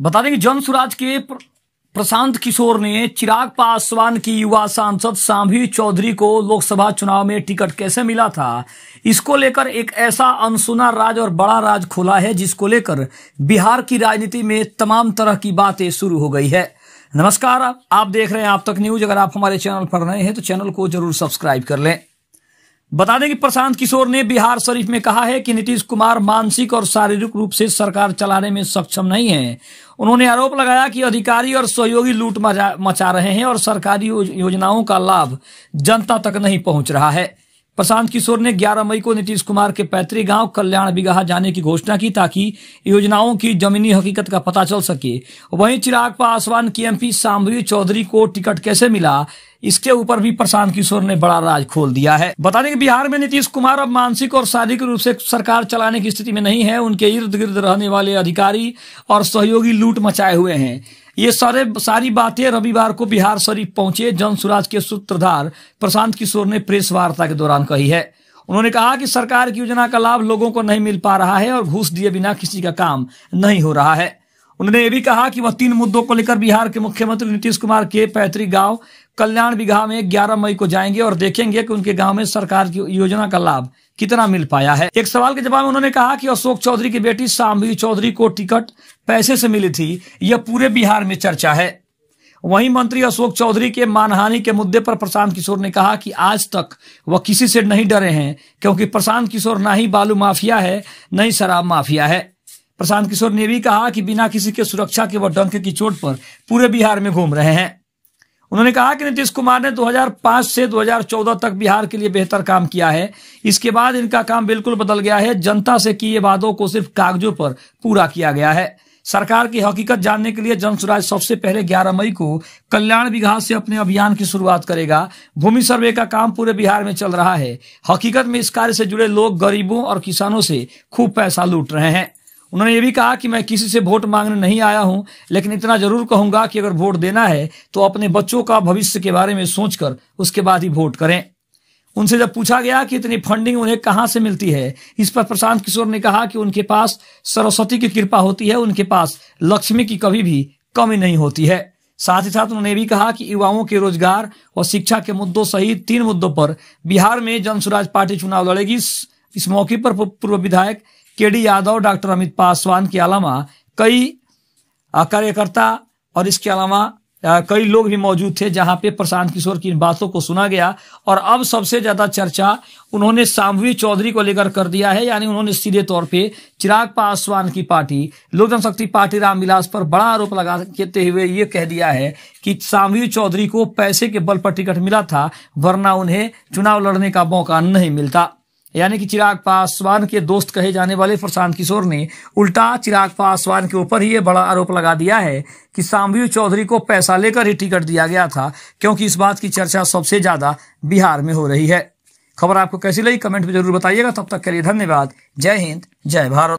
बता दें कि जनसुराज के प्रशांत किशोर ने चिराग पासवान की युवा सांसद सांभवी चौधरी को लोकसभा चुनाव में टिकट कैसे मिला था, इसको लेकर एक ऐसा अनसुना राज और बड़ा राज खोला है जिसको लेकर बिहार की राजनीति में तमाम तरह की बातें शुरू हो गई है। नमस्कार, आप देख रहे हैं आप तक न्यूज। अगर आप हमारे चैनल पर नए हैं तो चैनल को जरूर सब्सक्राइब कर लें। बता दें कि प्रशांत किशोर ने बिहार शरीफ में कहा है कि नीतीश कुमार मानसिक और शारीरिक रूप से सरकार चलाने में सक्षम नहीं है। उन्होंने आरोप लगाया कि अधिकारी और सहयोगी लूट मचा रहे हैं और सरकारी योजनाओं का लाभ जनता तक नहीं पहुंच रहा है। प्रशांत किशोर ने 11 मई को नीतीश कुमार के पैतृक गांव कल्याण बिगहा जाने की घोषणा की ताकि योजनाओं की जमीनी हकीकत का पता चल सके। वहीं चिराग पासवान की एमपी सांभवी चौधरी को टिकट कैसे मिला, इसके ऊपर भी प्रशांत किशोर ने बड़ा राज खोल दिया है। बता दें कि बिहार में नीतीश कुमार अब मानसिक और शारीरिक रूप से सरकार चलाने की स्थिति में नहीं है। उनके इर्द गिर्द रहने वाले अधिकारी और सहयोगी लूट मचाए हुए हैं। ये सारी बातें रविवार को बिहार शरीफ पहुंचे जनसुराज के सूत्रधार प्रशांत किशोर ने प्रेस वार्ता के दौरान कही है। उन्होंने कहा कि सरकार की योजना का लाभ लोगों को नहीं मिल पा रहा है और घूस दिए बिना किसी का काम नहीं हो रहा है। उन्होंने ये भी कहा कि वह 3 मुद्दों को लेकर बिहार के मुख्यमंत्री नीतीश कुमार के पैतृक गांव कल्याण बिगहा में 11 मई को जाएंगे और देखेंगे कि उनके गांव में सरकार की योजना का लाभ कितना मिल पाया है। एक सवाल के जवाब में उन्होंने कहा कि अशोक चौधरी की बेटी सांभवी चौधरी को टिकट पैसे से मिली थी, यह पूरे बिहार में चर्चा है। वहीं मंत्री अशोक चौधरी के मानहानि के मुद्दे पर प्रशांत किशोर ने कहा कि आज तक वह किसी से नहीं डरे हैं, क्योंकि प्रशांत किशोर ना ही बालू माफिया है न ही शराब माफिया है। प्रशांत किशोर ने भी कहा कि बिना किसी के सुरक्षा के वह डंके की चोट पर पूरे बिहार में घूम रहे हैं। उन्होंने कहा कि नीतीश कुमार ने 2005 से 2014 तक बिहार के लिए बेहतर काम किया है। इसके बाद इनका काम बिल्कुल बदल गया है। जनता से किए वादों को सिर्फ कागजों पर पूरा किया गया है। सरकार की हकीकत जानने के लिए जनसुराज सबसे पहले 11 मई को कल्याण बिगहा से अपने अभियान की शुरुआत करेगा। भूमि सर्वे का काम पूरे बिहार में चल रहा है। हकीकत में इस कार्य से जुड़े लोग गरीबों और किसानों से खूब पैसा लूट रहे हैं। उन्होंने ये भी कहा कि मैं किसी से वोट मांगने नहीं आया हूं, लेकिन इतना जरूर कहूंगा कि अगर वोट देना है तो अपने बच्चों का भविष्य के बारे में सोचकर उसके बाद ही वोट करें। उनसे जब पूछा गया कि इतनी फंडिंग उन्हें कहां से मिलती है, इस पर प्रशांत किशोर ने कहा कि उनके पास सरस्वती की कृपा होती है, उनके पास लक्ष्मी की कभी भी कमी नहीं होती है। साथ ही साथ उन्होंने भी कहा कि युवाओं के रोजगार और शिक्षा के मुद्दों सहित 3 मुद्दों पर बिहार में जनसुराज पार्टी चुनाव लड़ेगी। इस मौके पर पूर्व विधायक केडी यादव, डॉक्टर अमित पासवान के अलावा कई कार्यकर्ता और इसके अलावा कई लोग भी मौजूद थे, जहां पे प्रशांत किशोर की इन बातों को सुना गया। और अब सबसे ज्यादा चर्चा उन्होंने सांभवी चौधरी को लेकर कर दिया है। यानी उन्होंने सीधे तौर पे चिराग पासवान की पार्टी लोक जनशक्ति पार्टी रामविलास पर बड़ा आरोप लगाते हुए ये कह दिया है कि सांभवी चौधरी को पैसे के बल पर टिकट मिला था, वरना उन्हें चुनाव लड़ने का मौका नहीं मिलता। यानी कि चिराग पासवान के दोस्त कहे जाने वाले प्रशांत किशोर ने उल्टा चिराग पासवान के ऊपर ही ये बड़ा आरोप लगा दिया है कि सांभवी चौधरी को पैसा लेकर ही टिकट दिया गया था, क्योंकि इस बात की चर्चा सबसे ज्यादा बिहार में हो रही है। खबर आपको कैसी लगी कमेंट में जरूर बताइएगा। तब तक के लिए धन्यवाद। जय हिंद, जय भारत।